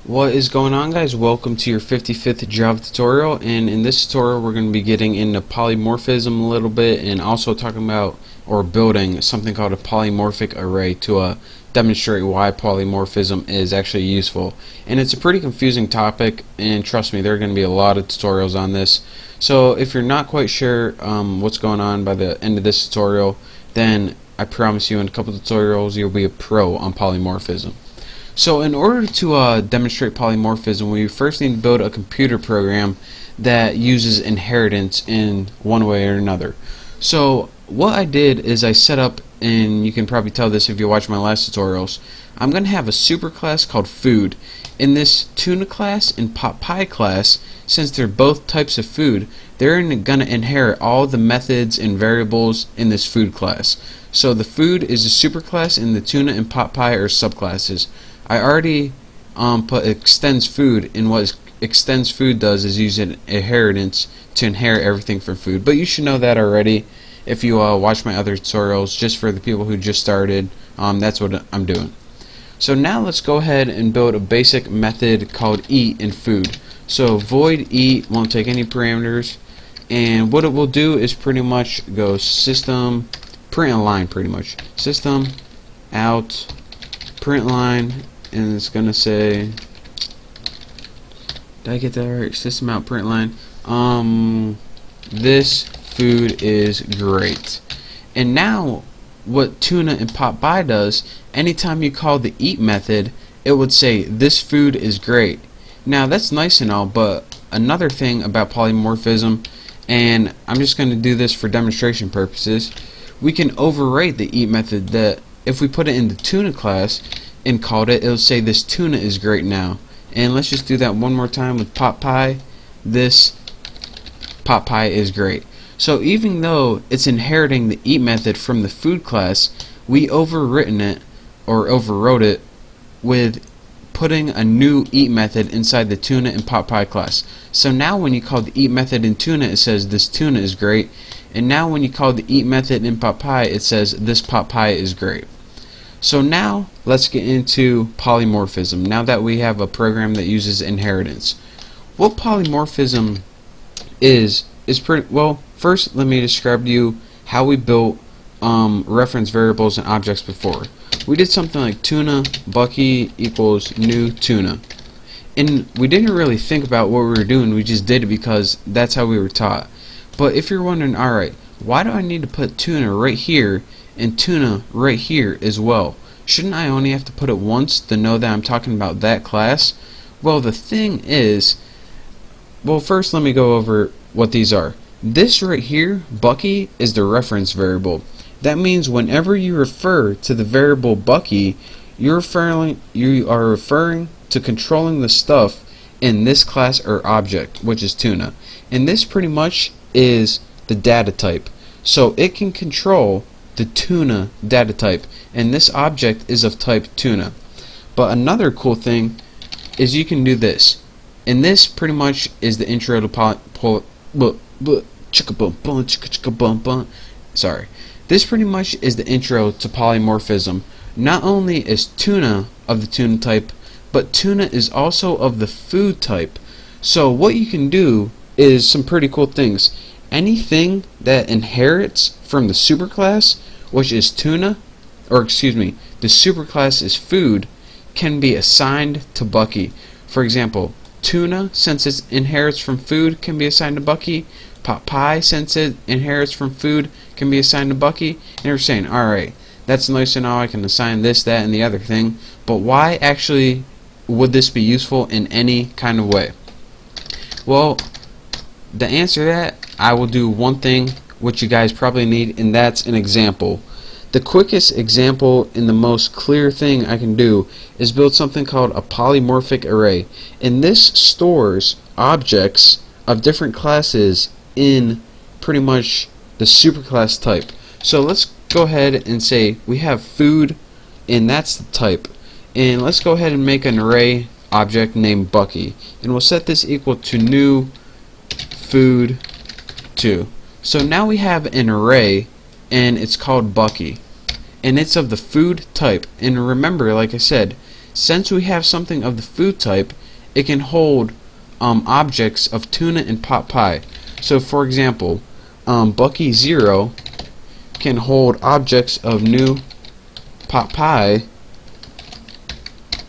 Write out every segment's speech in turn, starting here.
What is going on, guys? Welcome to your 55th Java tutorial, and in this tutorial we're going to be getting into polymorphism a little bit and also talking about or building something called a polymorphic array to demonstrate why polymorphism is actually useful. And it's a pretty confusing topic, and trust me, there are going to be a lot of tutorials on this. So if you're not quite sure what's going on by the end of this tutorial, then I promise you in a couple tutorials you'll be a pro on polymorphism. So in order to demonstrate polymorphism, we first need to build a computer program that uses inheritance in one way or another. So what I did is I set up, and you can probably tell this if you watch my last tutorials, I'm going to have a superclass called food. In this tuna class and pot pie class, since they're both types of food, they're going to inherit all the methods and variables in this food class. So the food is a superclass and the tuna and pot pie are subclasses. I already put extends food, and what extends food does is use an inheritance to inherit everything from food. But you should know that already if you watch my other tutorials. Just for the people who just started, that's what I'm doing. So now let's go ahead and build a basic method called eat in food. So void eat won't take any parameters, and what it will do is pretty much go system print a line, pretty much system out print line, and it's gonna say, did I get that right? System out print line. This food is great. And now what tuna and pot pie does, anytime you call the eat method, it would say this food is great. Now that's nice and all, but another thing about polymorphism, and I'm just going to do this for demonstration purposes, we can override the eat method. That if we put it in the tuna class and called it, it'll say this tuna is great now. And let's just do that one more time with pot pie. This pot pie is great. So even though it's inheriting the eat method from the food class, we overwritten it or overrode it with putting a new eat method inside the tuna and pot pie class. So now when you call the eat method in tuna, it says this tuna is great, and now when you call the eat method in pot pie, it says this pot pie is great. So now let's get into polymorphism, now that we have a program that uses inheritance. What polymorphism is pretty well. First, let me describe to you how we built reference variables and objects before. We did something like tuna bucky equals new tuna, and we didn't really think about what we were doing, we just did it because that's how we were taught. But if you're wondering, alright, why do I need to put tuna right here and tuna right here as well? Shouldn't I only have to put it once to know that I'm talking about that class? Well, the thing is, well, first let me go over what these are. This right here, Bucky, is the reference variable. That means whenever you refer to the variable Bucky, you are referring to controlling the stuff in this class or object, which is tuna. And this pretty much is the data type. So it can control the tuna data type, and this object is of type tuna. But another cool thing is you can do this, and this pretty much is the intro to sorry. This pretty much is the intro to polymorphism. Not only is tuna of the tuna type, but tuna is also of the food type. So what you can do is some pretty cool things. Anything that inherits from the superclass, which is tuna, or excuse me, the superclass is food, can be assigned to Bucky. For example, tuna, since it inherits from food, can be assigned to Bucky. Pot pie, since it inherits from food, can be assigned to Bucky. And you're saying, alright, that's nice to know, I can assign this, that, and the other thing, but why actually would this be useful in any kind of way? Well, to answer that, I will do one thing which you guys probably need, and that's an example. The quickest example and the most clear thing I can do is build something called a polymorphic array, and this stores objects of different classes in pretty much the superclass type. So let's go ahead and say we have food, and that's the type, and let's go ahead and make an array object named Bucky, and we'll set this equal to new food 2. So now we have an array, and it's called Bucky, and it's of the food type. And remember, like I said, since we have something of the food type, it can hold objects of tuna and pot pie. So for example, Bucky 0 can hold objects of new pot pie,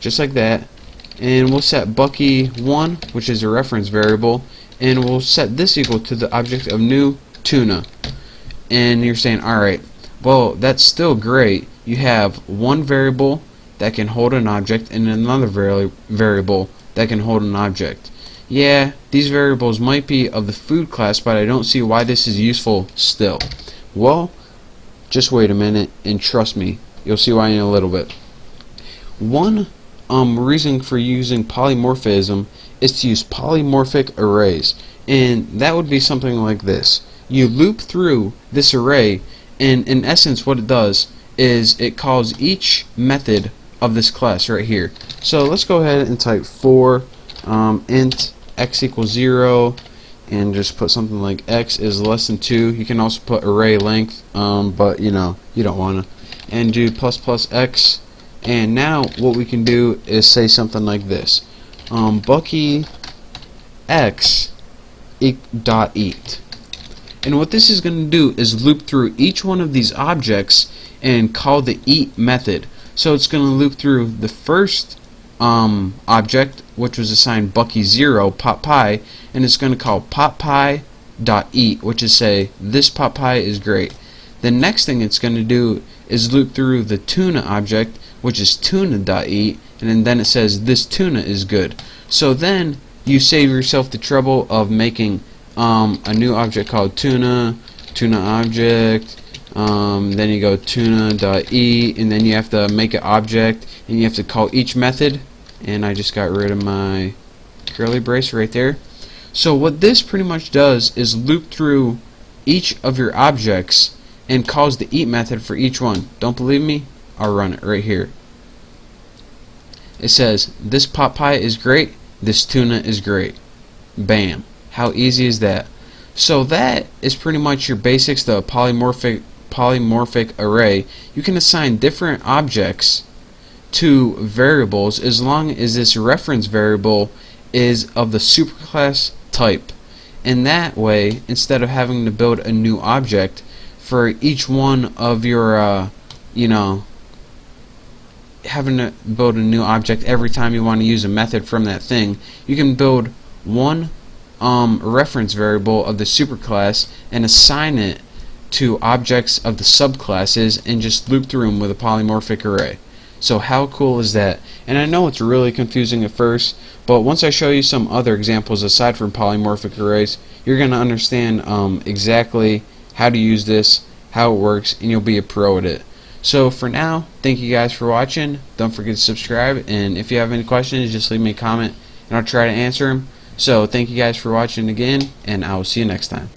just like that, and we'll set Bucky 1, which is a reference variable, and we'll set this equal to the object of new tuna. And you're saying, alright, well, that's still great. You have one variable that can hold an object and another variable that can hold an object. Yeah, these variables might be of the food class, but I don't see why this is useful still. Well, just wait a minute and trust me, you'll see why in a little bit. One reason for using polymorphism is to use polymorphic arrays, and that would be something like this. You loop through this array, and in essence what it does is it calls each method of this class right here. So let's go ahead and type for int x equals 0, and just put something like x is less than 2. You can also put array length, but you know, you don't want to, and do ++ x. And now what we can do is say something like this, Bucky x dot eat. And what this is going to do is loop through each one of these objects and call the eat method. So it's going to loop through the first object, which was assigned Bucky 0 pot pie, and it's going to call pot pie dot eat, which is say this pot pie is great. The next thing it's going to do is loop through the tuna object, which is tuna.eat, and then it says this tuna is good. So then you save yourself the trouble of making a new object called tuna object, then you go tuna.eat, and then you have to make an object, and you have to call each method, and I just got rid of my curly brace right there. So what this pretty much does is loop through each of your objects and calls the eat method for each one. Don't believe me? I'll run it right here. It says this pot pie is great, this tuna is great. Bam. How easy is that? So that is pretty much your basics, the polymorphic array. You can assign different objects to variables as long as this reference variable is of the superclass type. And that way, instead of having to build a new object for each one of your having to build a new object every time you want to use a method from that thing, you can build one reference variable of the superclass and assign it to objects of the subclasses and just loop through them with a polymorphic array. So how cool is that? And I know it's really confusing at first, but once I show you some other examples aside from polymorphic arrays, you're going to understand exactly how to use this, how it works, and you'll be a pro at it. So for now, thank you guys for watching. Don't forget to subscribe, and if you have any questions, just leave me a comment and I'll try to answer them. So thank you guys for watching again, and I will see you next time.